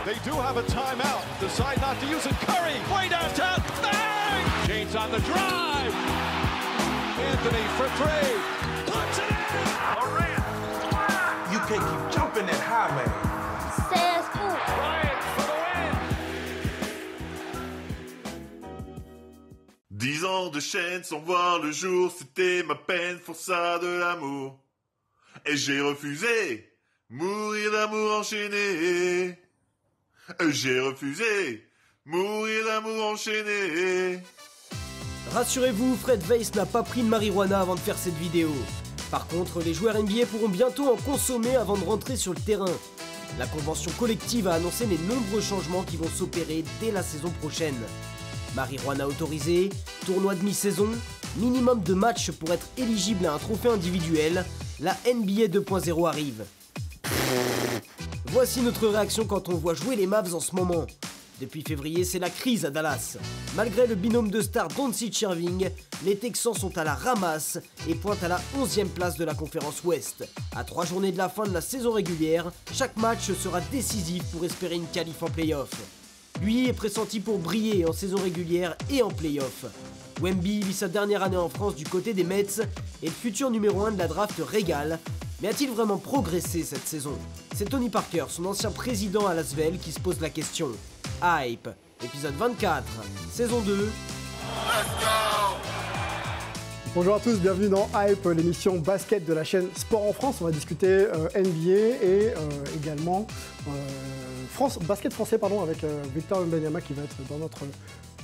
They do have a timeout. Decide not to use it. Curry, way downtown. Bang! James on the drive. Anthony for three. Puts it in. Durant. You can't keep jumping that high, man. Says who? Bryant for the win. 10 ans de chaîne sans voir le jour, c'était ma peine, forçat de l'amour. Et j'ai refusé, mourir d'amour enchaîné. J'ai refusé, mourir d'amour enchaîné. Rassurez-vous, Fred Weiss n'a pas pris de marijuana avant de faire cette vidéo. Par contre, les joueurs NBA pourront bientôt en consommer avant de rentrer sur le terrain. La convention collective a annoncé les nombreux changements qui vont s'opérer dès la saison prochaine. Marijuana autorisée, tournoi de mi-saison, minimum de matchs pour être éligible à un trophée individuel, la NBA 2.0 arrive. Voici notre réaction quand on voit jouer les Mavs en ce moment. Depuis février, c'est la crise à Dallas. Malgré le binôme de stars Doncic-Irving, les Texans sont à la ramasse et pointent à la 11e place de la conférence Ouest. À 3 journées de la fin de la saison régulière, chaque match sera décisif pour espérer une qualif en play-off. Lui est pressenti pour briller en saison régulière et en play-off. Wemby vit sa dernière année en France du côté des Mets et le futur numéro 1 de la draft régale. Mais a-t-il vraiment progressé cette saison? C'est Tony Parker, son ancien président à Lasvel, qui se pose la question. Hype, épisode 24, saison 2. Let's go! Bonjour à tous, bienvenue dans Hype, l'émission basket de la chaîne Sport en France. On va discuter NBA et également basket français avec Victor Wembanyama qui va être dans notre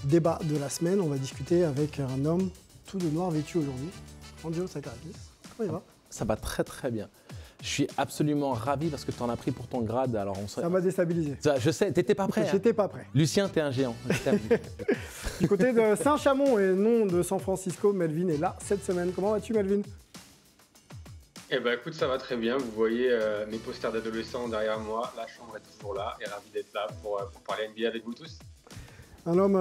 débat de la semaine. On va discuter avec un homme tout de noir vêtu aujourd'hui. Angelo Sakarakis, comment il va? Ça va très très bien. Je suis absolument ravi parce que tu en as pris pour ton grade. Alors Ça m'a déstabilisé. Je sais, t'étais pas prêt. J'étais pas prêt. Lucien, t'es un géant. Du côté de Saint-Chamond et non de San Francisco, Melvin est là cette semaine. Comment vas-tu, Melvin? Eh ben écoute, ça va très bien. Vous voyez mes posters d'adolescents derrière moi. La chambre est toujours là et ravi d'être là pour parler NBA avec vous tous. Un homme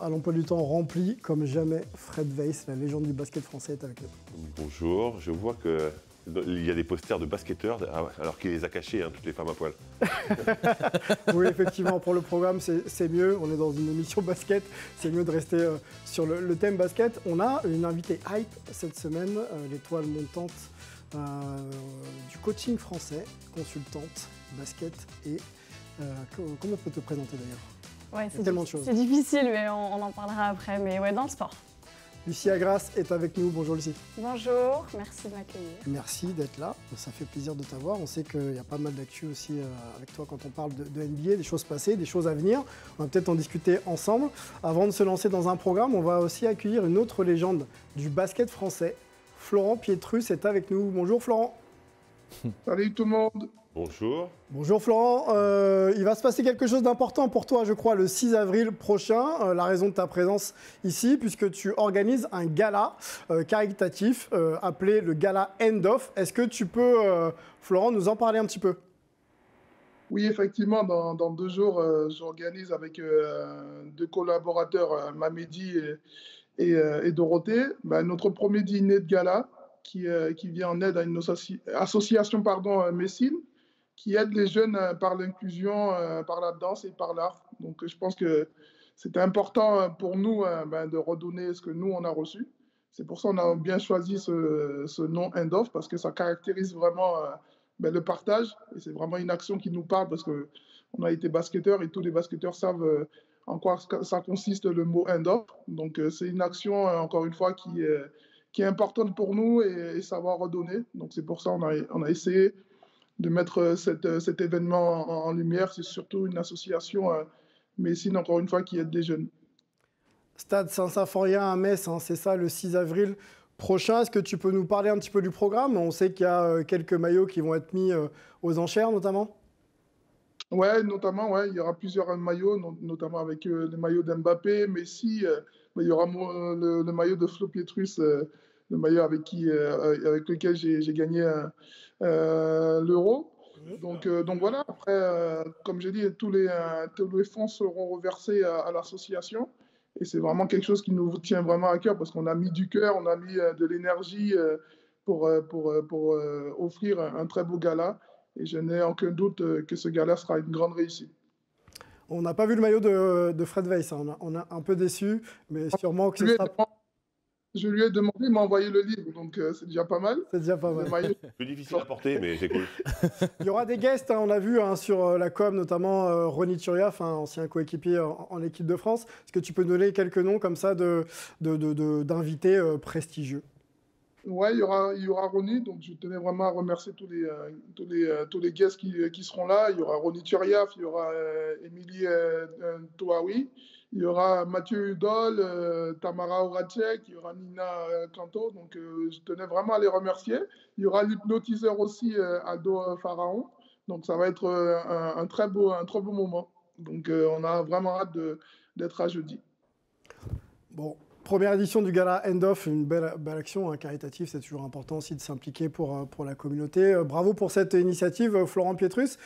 à l'emploi du temps rempli comme jamais, Fred Weiss, la légende du basket français, est avec nous. Bonjour, je vois qu'il y a des posters de basketteurs alors qu'il les a cachés, toutes les femmes à poil. Oui, effectivement, pour le programme, c'est mieux. On est dans une émission basket, c'est mieux de rester sur le thème basket. On a une invitée hype cette semaine, l'étoile montante du coaching français, consultante, basket et comment on peut te présenter d'ailleurs? Ouais, c'est tellement de choses. C'est difficile, mais on en parlera après. Mais ouais, dans le sport. Lucie Agras est avec nous. Bonjour Lucie. Bonjour, merci de m'accueillir. Merci d'être là. Ça fait plaisir de t'avoir. On sait qu'il y a pas mal d'actu aussi avec toi quand on parle de NBA, des choses passées, des choses à venir. On va peut-être en discuter ensemble. Avant de se lancer dans un programme, on va aussi accueillir une autre légende du basket français. Florent Pietrus est avec nous. Bonjour Florent. Salut tout le monde. Bonjour. Bonjour Florent, il va se passer quelque chose d'important pour toi, je crois, le 6 avril prochain. La raison de ta présence ici, puisque tu organises un gala caritatif appelé le gala End Of. Est-ce que tu peux, Florent, nous en parler un petit peu? Oui, effectivement, dans 2 jours, j'organise avec 2 collaborateurs, Mamedi et Dorothée, notre premier dîner de gala qui vient en aide à une association Messine, qui aide les jeunes par l'inclusion, par la danse et par l'art. Donc je pense que c'était important pour nous de redonner ce que nous, on a reçu. C'est pour ça qu'on a bien choisi ce nom End Of, parce que ça caractérise vraiment le partage. Et c'est vraiment une action qui nous parle, parce qu'on a été basketteurs et tous les basketteurs savent en quoi ça consiste le mot End Of. Donc c'est une action, encore une fois, qui est importante pour nous et savoir redonner. Donc c'est pour ça qu'on a essayé de mettre cet événement en lumière. C'est surtout une association Messine, encore une fois, qui aide des jeunes. Stade Saint-Symphorien à Metz, c'est ça, le 6 avril prochain. Est-ce que tu peux nous parler un petit peu du programme? On sait qu'il y a quelques maillots qui vont être mis aux enchères, notamment. Ouais, notamment, il y aura plusieurs maillots, notamment avec les maillots d'Mbappé, Messi. Il y aura le maillot de Flo Pietrus, le maillot avec lequel j'ai gagné l'Euro. Donc voilà, après, comme j'ai dit, tous les fonds seront reversés à l'association. Et c'est vraiment quelque chose qui nous tient vraiment à cœur, parce qu'on a mis du cœur, on a mis de l'énergie pour offrir un très beau gala. Et je n'ai aucun doute que ce gala sera une grande réussite. On n'a pas vu le maillot de Fred Weiss, hein. On a un peu déçu, mais sûrement que ce sera... Je lui ai demandé, il m'a envoyé le livre, donc c'est déjà pas mal. C'est déjà pas mal. Plus difficile à porter, mais c'est cool. Il y aura des guests, hein, on a vu sur la com, notamment Ronny Turiaf, ancien coéquipier en équipe de France. Est-ce que tu peux donner quelques noms comme ça d'invités prestigieux? Ouais, il y aura Ronny, donc je tenais vraiment à remercier tous les guests qui seront là. Il y aura Ronny Turiaf, il y aura Émilie Touaoui, il y aura Mathieu Hudol, Tamara Horacek, il y aura Nina Kanto, donc je tenais vraiment à les remercier. Il y aura l'hypnotiseur aussi, Aldo Pharaon, donc ça va être un très beau moment. Donc on a vraiment hâte d'être à jeudi. Bon. Première édition du gala End Off, une belle action caritative, c'est toujours important aussi de s'impliquer pour la communauté. Bravo pour cette initiative, Florent Pietrus.